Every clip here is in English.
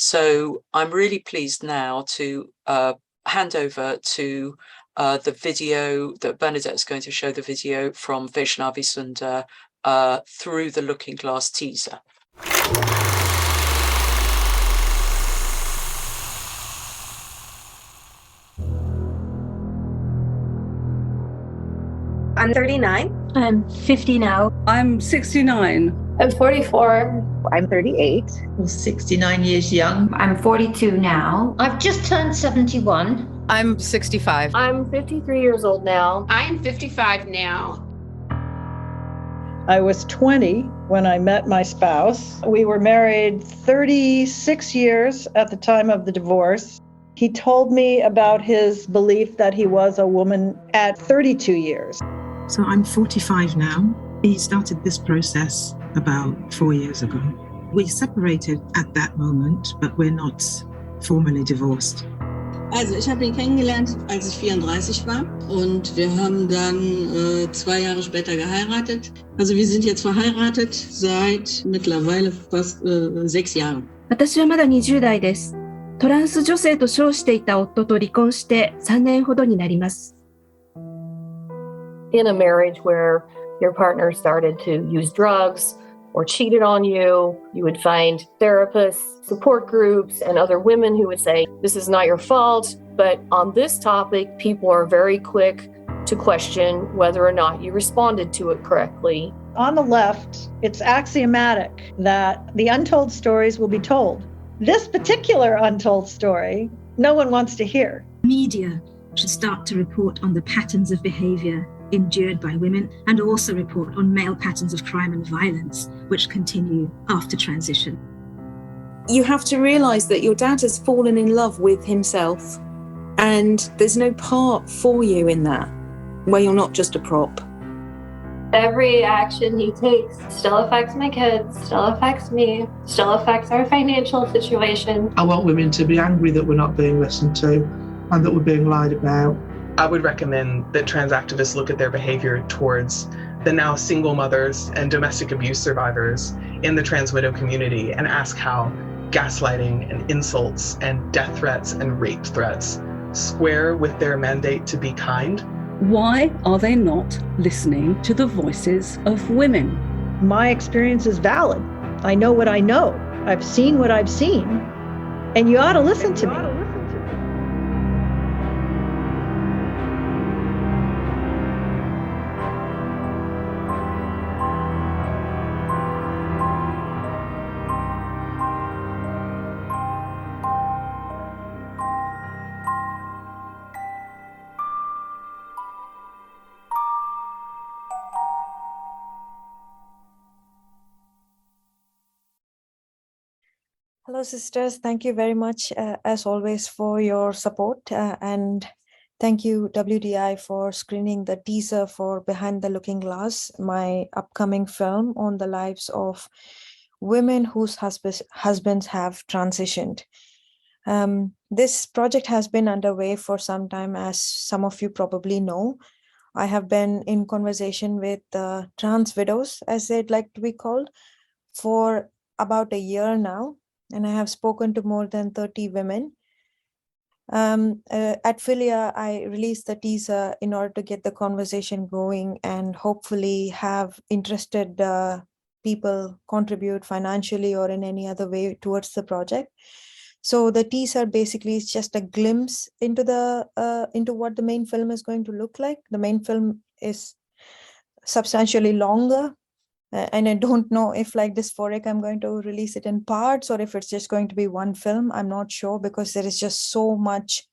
So I'm really pleased now to hand over to the video that Bernadette is going to show, the video from Vaishnavi Sundar through the Looking Glass teaser. I'm 39. I'm 50 now. I'm 69. I'm 44. I'm 38. I'm 69 years young. I'm 42 now. I've just turned 71. I'm 65. I'm 53 years old now. I am 55 now. I was 20 when I met my spouse. We were married 36 years at the time of the divorce. He told me about his belief that he was a woman at 32 years. So I'm 45 now. He started this process about 4 years ago. We separated at that moment, but we're not formally divorced. Also ich habe ihn kennengelernt, als ich 34 war und wir haben dann 2 Jahre später geheiratet. Also wir sind jetzt verheiratet seit mittlerweile fast 6 Jahren. 私はまだ20代です。トランス女性と称していた夫と離婚して3年ほどになります。In a marriage where your partner started to use drugs or cheated on you, you would find therapists, support groups, and other women who would say, this is not your fault. But on this topic, people are very quick to question whether or not you responded to it correctly. On the left, it's axiomatic that the untold stories will be told. This particular untold story, no one wants to hear. Media should start to report on the patterns of behavior endured by women and also report on male patterns of crime and violence which continue after transition. You have to realise that your dad has fallen in love with himself and there's no part for you in that, where you're not just a prop. Every action he takes still affects my kids, still affects me, still affects our financial situation. I want women to be angry that we're not being listened to and that we're being lied about. I would recommend that trans activists look at their behavior towards the now single mothers and domestic abuse survivors in the trans widow community and ask how gaslighting and insults and death threats and rape threats square with their mandate to be kind. Why are they not listening to the voices of women? My experience is valid. I know what I know. I've seen what I've seen. And you ought to listen to me. Hello, sisters. Thank you very much, as always, for your support. And thank you, WDI, for screening the teaser for Behind the Looking Glass, my upcoming film on the lives of women whose husbands have transitioned. This project has been underway for some time, as some of you probably know. I have been in conversation with trans widows, as they'd like to be called, for about a year now. And I have spoken to more than 30 women. At Philia, I released the teaser in order to get the conversation going and hopefully have interested people contribute financially or in any other way towards the project. So the teaser basically is just a glimpse into what the main film is going to look like. The main film is substantially longer. And I don't know if, like Dysphoric, I'm going to release it in parts or if it's just going to be one film. I'm not sure because there is just so much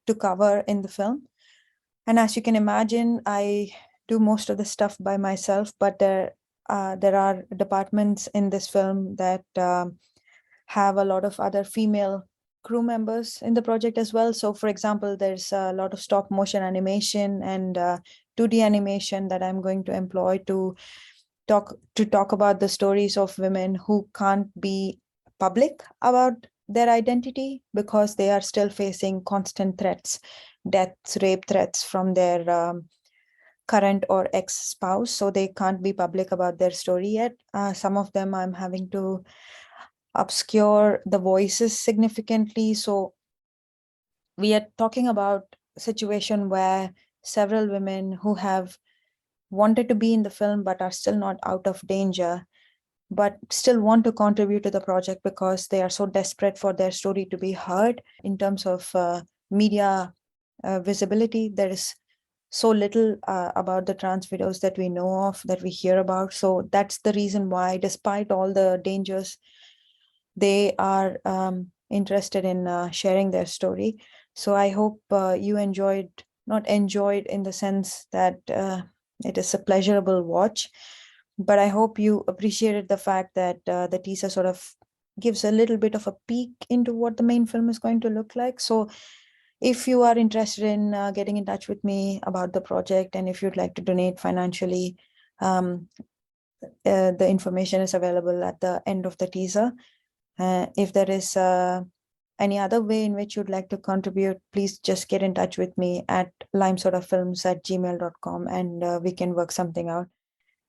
to cover in the film. And as you can imagine, I do most of the stuff by myself, but there are departments in this film that have a lot of other female crew members in the project as well. So, for example, there's a lot of stop motion animation and 2D animation that I'm going to employ to talk about the stories of women who can't be public about their identity because they are still facing constant threats, deaths, rape threats from their current or ex-spouse. So they can't be public about their story yet. Some of them I'm having to obscure the voices significantly. So we are talking about a situation where several women who have wanted to be in the film but are still not out of danger, but still want to contribute to the project because they are so desperate for their story to be heard. In terms of media visibility, there is so little about the trans widows that we know of, that we hear about. So that's the reason why, despite all the dangers, they are interested in sharing their story. So I hope you enjoyed, not enjoyed in the sense that it is a pleasurable watch, but I hope you appreciated the fact that the teaser sort of gives a little bit of a peek into what the main film is going to look like. So if you are interested in getting in touch with me about the project, and if you'd like to donate financially, the information is available at the end of the teaser. If there is any other way in which you'd like to contribute, please just get in touch with me at limesodafilms@gmail.com, and we can work something out.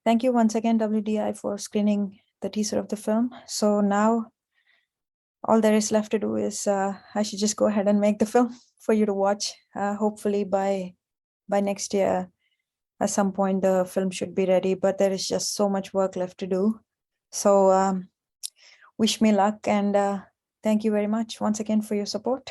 Thank you once again, WDI, for screening the teaser of the film. So now all there is left to do is I should just go ahead and make the film for you to watch. Hopefully by next year, at some point, the film should be ready, but there is just so much work left to do. So wish me luck, and thank you very much once again for your support.